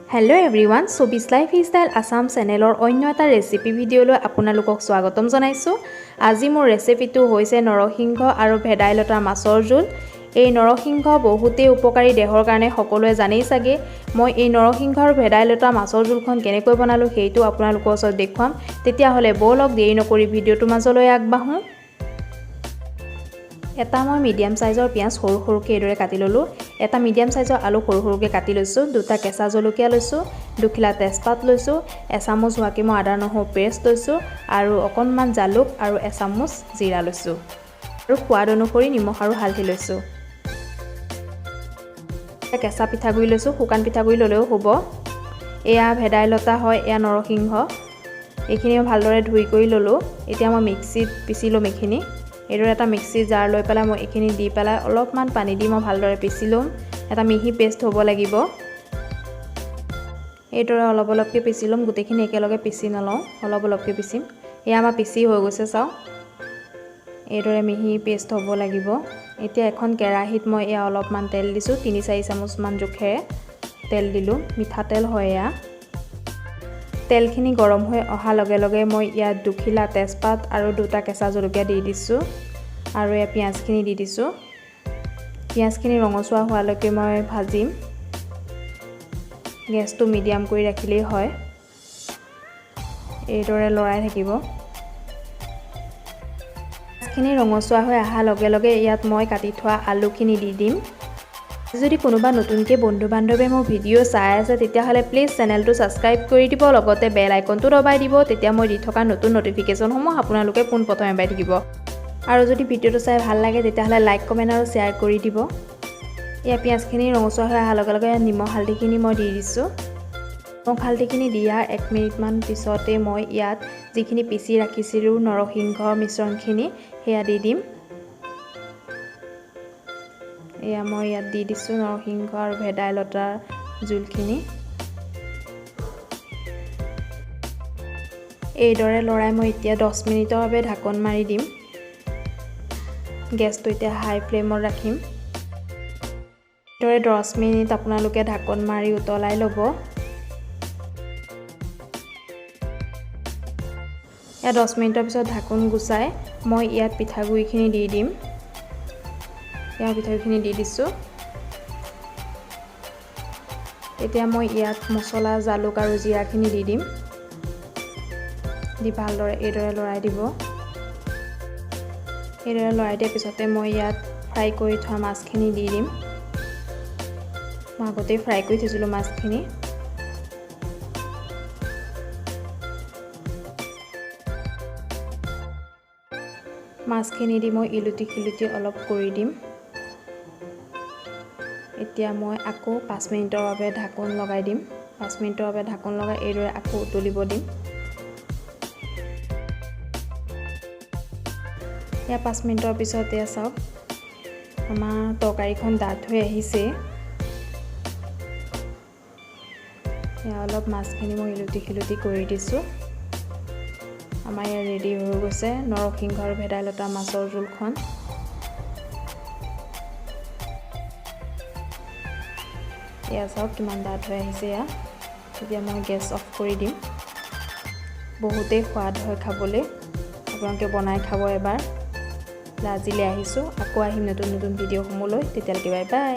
Hello everyone, Sabi's Lifestyle Assam channelor onyo eta recipe video loi আপোনালোকক স্বাগতম জনাইছো। আজি মোৰ ৰেচিপিটো হৈছে নৰসিংহ আৰু ভেদাইলতাৰ মাছৰ জোল। এই নৰসিংহ বহুতেই উপকাৰী দেহৰ কাৰণে সকলোৱে জানেই চাগে। মই এই নৰসিংহ আৰু ভেদাইলতা মাছৰ জোলখন কেনেকৈ বনালো সেইটো আপোনালোকৰ ওচৰত দেখুৱাম। তেতিয়া হলে বলক দেৰি নকৰি ভিডিওটো মাজলৈ আগবাঢ়ো। এটা মই মিডিয়াম সাইজৰ পিয়াজ সৰু সৰুকৈ এদৰে কাটি ললো। এটা মিডিয়াম সাইজৰ আলু সৰু সৰুকৈ কাটি লৈছো। দুটা কেঁচা জলকীয়া লৈছো, দুখিলা তেজপাত লৈছো, এচামুচ হোৱাকৈ মই আদা নহৰু পেষ্ট লৈছো আৰু অকণমান জালুক আৰু এচামুচ জিৰা লৈছো আৰু সোৱাদ অনুসৰি নিমখ আৰু হালধি লৈছো। কেঁচা পিঠাগুড়ি লৈছো, শুকান পিঠাগুড়ি ললেও হ'ব। এয়া ভেদাইলতা হয়, এয়া নৰসিংহ। এইখিনি মই ভালদৰে ধুই কৰি ললো। এতিয়া মই মিক্সিত পিছি লম। এইখিনি এইদৰে এটা মিক্সি জার লৈ পেলাই মই এইখিনি দি পেলাই অলপমান পানী দি মই ভালদৰে পিছি লম। এটা মিহি পেষ্ট হ'ব লাগিব। এইদৰে অলপ অলপকৈ পিছি লম, গোটেইখিনি একেলগে পিছি নলওঁ, অলপ অলপকৈ পিছিম। এয়া আমাৰ পিছি হৈ গৈছে, চাওক এইদৰে মিহি পেষ্ট হ'ব লাগিব। এতিয়া এখন কেৰাহীত মই এয়া অলপমান তেল দিছোঁ, 3-4 চামুচমান জোখেৰে তেল দিলোঁ। মিঠাতেল হয় এয়া। তেলখিনি গৰম হৈ অহাৰ লগে লগে মই ইয়াত দুখিলা তেজপাত আৰু দুটা কেঁচা জলকীয়া দি দিছোঁ আৰু এয়া পিঁয়াজখিনি দি দিছোঁ। পিঁয়াজখিনি ৰঙচুৱা হোৱালৈকে মই ভাজিম। গেছটো মিডিয়াম কৰি ৰাখিলেই হয়। এইদৰে লৰাই থাকিব। পিঁয়াজখিনি ৰঙচুৱা হৈ অহাৰ লগে লগে ইয়াত মই কাটি থোৱা আলুখিনি দি দিম। যদি কোনোবা নতুনকৈ বন্ধু-বান্ধৱে মোৰ ভিডিঅ' চাই আছে তেতিয়াহ'লে প্লিজ চেনেলটো ছাবস্ক্ৰাইব কৰি দিব, লগতে বেল আইকনটো দবাই দিব। তেতিয়া মই দি থকা নতুন নটিফিকেশ্যনসমূহ আপোনালোকে পোনপ্ৰথমে পাই থাকিব। আৰু যদি ভিডিঅ'টো চাই ভাল লাগে তেতিয়াহ'লে লাইক, কমেণ্ট আৰু শ্বেয়াৰ কৰি দিব। এয়া পিঁয়াজখিনি ৰঙচুৱা হৈ অহাৰ লগে লগে নিমখ হালধিখিনি মই দি দিছোঁ। নিমখ হালধিখিনি দিয়াৰ 1 মিনিটমান পিছতে মই ইয়াত যিখিনি পিচি ৰাখিছিলোঁ নৰসিংহৰ মিশ্ৰণখিনি সেয়া দি দিম। এয়া মই ইয়াত দি দিছোঁ নৰসিংহ আৰু ভেদাইলতাৰ জোলখিনি। এইদৰে লৰাই মই এতিয়া 10 মিনিটৰ বাবে ঢাকন মাৰি দিম। গেছটো এতিয়া হাই ফ্লেমত ৰাখিম। এইদৰে 10 মিনিট আপোনালোকে ঢাকন মাৰি উতলাই ল'ব। এয়া 10 মিনিটৰ পিছত ঢাকন গুচাই মই ইয়াত পিঠাগুড়িখিনি দি দিম। এয়া পিঠাগুড়িখিনি দি দিছোঁ। এতিয়া মই ইয়াত মছলা, জালুক আৰু জিৰাখিনি দি দিম। দি ভালদৰে এইদৰে লৰাই দিব। এইদৰে লৰাই দিয়াৰ পিছতে মই ইয়াত ফ্ৰাই কৰি থোৱা মাছখিনি দি দিম। মই আগতেই ফ্ৰাই কৰি থৈছিলোঁ মাছখিনি। মাছখিনি দি মই ইলুটি খিলুটি অলপ কৰি দিম। এতিয়া মই আকৌ 5 মিনিটৰ বাবে ঢাকন লগাই দিম। 5 মিনিটৰ বাবে ঢাকন লগাই এইদৰে আকৌ উতলিব দিম। এয়া 5 মিনিটৰ পিছত এয়া চাওক আমাৰ তৰকাৰীখন ডাঠ হৈ আহিছে। এয়া অলপ মাছখিনি মই ইলুটি খিলুটি কৰি দিছোঁ। আমাৰ ইয়াত ৰেডি হৈ গৈছে নৰসিংহ আৰু ভেদাইলতা মাছৰ জোলখন। এয়া চাওক কিমান ডাঠ হৈ আহিছে। এয়া এতিয়া মই গেছ অফ কৰি দিম। বহুতেই সোৱাদ হয় খাবলৈ, আপোনালোকে বনাই খাব এবাৰ। আজিলৈ আহিছোঁ, আকৌ আহিম নতুন নতুন ভিডিঅ'সমূহ লৈ। তেতিয়ালৈকে বাই বাই।